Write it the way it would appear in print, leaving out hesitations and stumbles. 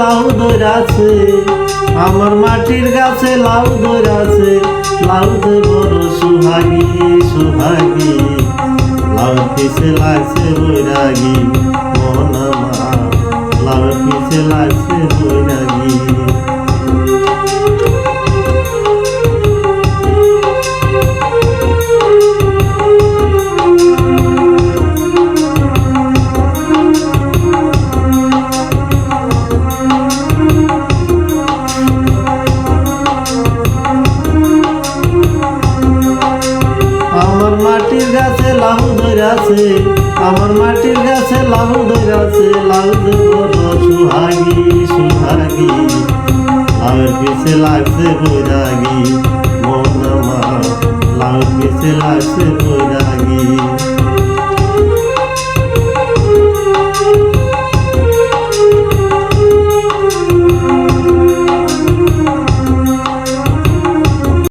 লাউ ধরাছে, আমার মাটির গাছে লাউ ধরাছে, লাউ যে বড় সুহাগী সুহাগী, লাউ পিছে লাগছে বৈরাগী মন আমার, লাউ পিছে লাগছে বৈরাগী। আমার মাটির গাছে লাউ ধরাছে, আমার মাটির গাছে লাউ ধরাছে, লাউ যে বড় সুহাগী সুহাগী, লাউয়ের পিছে লাগছে বৈরাগী মন আমার, লাউয়ের পিছে লাগছে বৈরাগী।